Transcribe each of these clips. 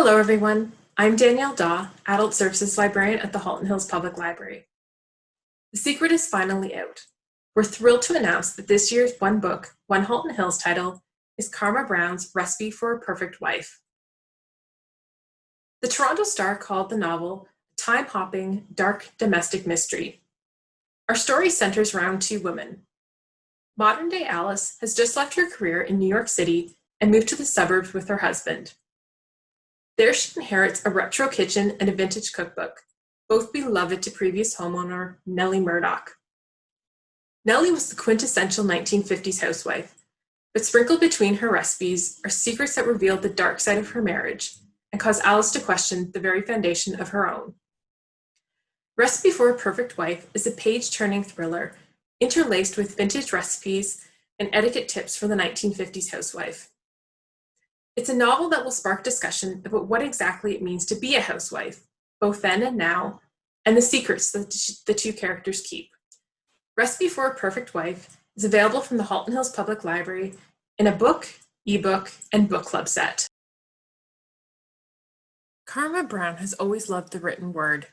Hello, everyone. I'm Danielle Daw, Adult Services Librarian at the Halton Hills Public Library. The secret is finally out. We're thrilled to announce that this year's One Book, One Halton Hills title is Karma Brown's Recipe for a Perfect Wife. The Toronto Star called the novel a time-hopping, dark domestic mystery. Our story centers around two women. Modern-day Alice has just left her career in New York City and moved to the suburbs with her husband. There she inherits a retro kitchen and a vintage cookbook, both beloved to previous homeowner Nellie Murdoch. Nellie was the quintessential 1950s housewife, but sprinkled between her recipes are secrets that reveal the dark side of her marriage and cause Alice to question the very foundation of her own. Recipe for a Perfect Wife is a page-turning thriller interlaced with vintage recipes and etiquette tips for the 1950s housewife. It's a novel that will spark discussion about what exactly it means to be a housewife, both then and now, and the secrets that the two characters keep. Recipe for a Perfect Wife is available from the Halton Hills Public Library in a book, ebook, and book club set. Karma Brown has always loved the written word.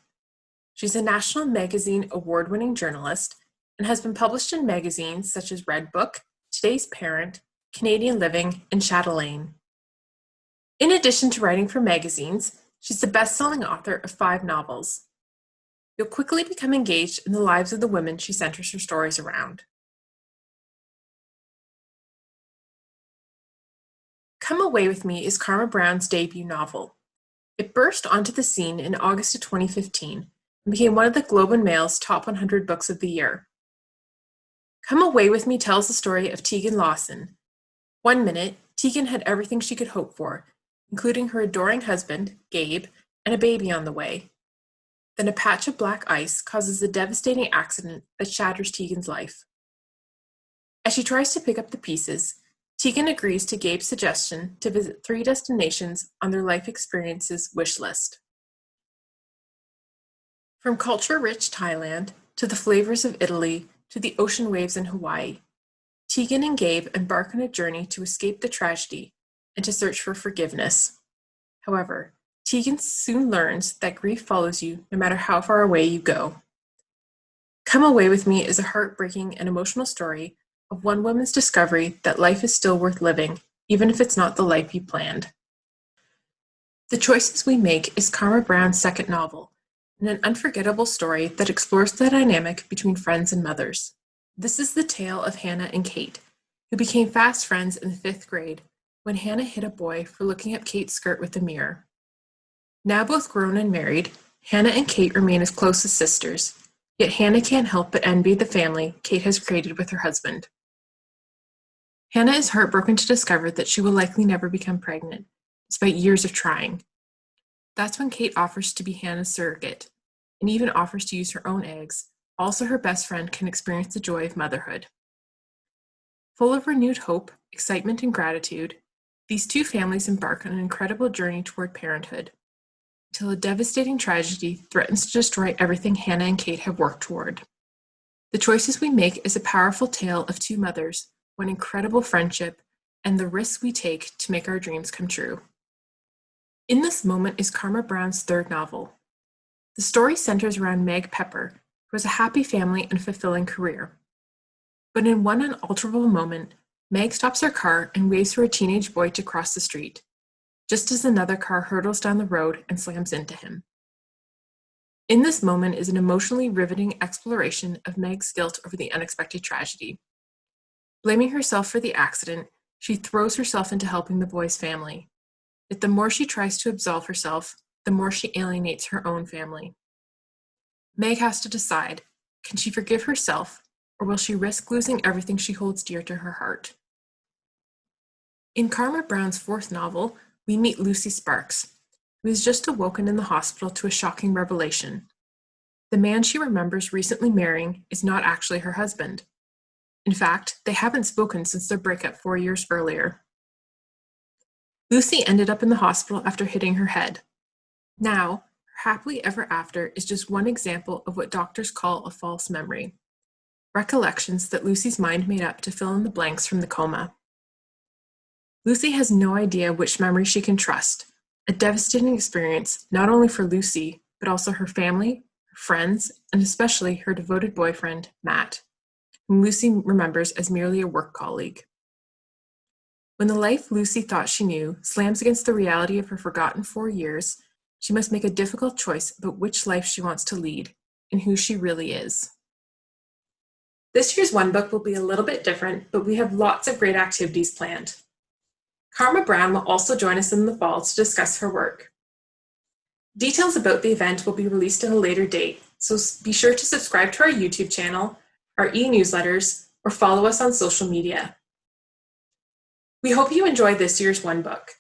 She's a National Magazine award-winning journalist and has been published in magazines such as Red Book, Today's Parent, Canadian Living, and Chatelaine. In addition to writing for magazines, she's the best-selling author of 5 novels. You'll quickly become engaged in the lives of the women she centers her stories around. Come Away With Me is Karma Brown's debut novel. It burst onto the scene in August of 2015 and became one of the Globe and Mail's top 100 books of the year. Come Away With Me tells the story of Tegan Lawson. One minute, Tegan had everything she could hope for, including her adoring husband, Gabe, and a baby on the way. Then a patch of black ice causes a devastating accident that shatters Tegan's life. As she tries to pick up the pieces, Tegan agrees to Gabe's suggestion to visit 3 destinations on their life experiences wish list. From culture-rich Thailand, to the flavors of Italy, to the ocean waves in Hawaii, Tegan and Gabe embark on a journey to escape the tragedy and to search for forgiveness. However, Tegan soon learns that grief follows you no matter how far away you go. Come Away With Me is a heartbreaking and emotional story of one woman's discovery that life is still worth living, even if it's not the life you planned. The Choices We Make is Karma Brown's second novel, and an unforgettable story that explores the dynamic between friends and mothers. This is the tale of Hannah and Kate, who became fast friends in the 5th grade when Hannah hit a boy for looking at Kate's skirt with a mirror. Now both grown and married, Hannah and Kate remain as close as sisters, yet Hannah can't help but envy the family Kate has created with her husband. Hannah is heartbroken to discover that she will likely never become pregnant, despite years of trying. That's when Kate offers to be Hannah's surrogate, and even offers to use her own eggs, also her best friend can experience the joy of motherhood. Full of renewed hope, excitement, and gratitude, these two families embark on an incredible journey toward parenthood, until a devastating tragedy threatens to destroy everything Hannah and Kate have worked toward. The Choices We Make is a powerful tale of two mothers, one incredible friendship, and the risks we take to make our dreams come true. In This Moment is Karma Brown's 3rd novel. The story centers around Meg Pepper, who has a happy family and fulfilling career. But in one unalterable moment, Meg stops her car and waves for a teenage boy to cross the street, just as another car hurtles down the road and slams into him. In This Moment is an emotionally riveting exploration of Meg's guilt over the unexpected tragedy. Blaming herself for the accident, she throws herself into helping the boy's family. Yet the more she tries to absolve herself, the more she alienates her own family. Meg has to decide, can she forgive herself, or will she risk losing everything she holds dear to her heart? In Karma Brown's 4th novel, we meet Lucy Sparks, who has just awoken in the hospital to a shocking revelation. The man she remembers recently marrying is not actually her husband. In fact, they haven't spoken since their breakup 4 years earlier. Lucy ended up in the hospital after hitting her head. Now, her happily ever after is just one example of what doctors call a false memory. Recollections that Lucy's mind made up to fill in the blanks from the coma. Lucy has no idea which memory she can trust, A devastating experience not only for Lucy, but also her family, her friends, and especially her devoted boyfriend, Matt, whom Lucy remembers as merely a work colleague. When the life Lucy thought she knew slams against the reality of her forgotten 4 years, she must make a difficult choice about which life she wants to lead and who she really is. This year's One Book will be a little bit different, but we have lots of great activities planned. Karma Brown will also join us in the fall to discuss her work. Details about the event will be released at a later date, so be sure to subscribe to our YouTube channel, our e-newsletters, or follow us on social media. We hope you enjoy this year's One Book.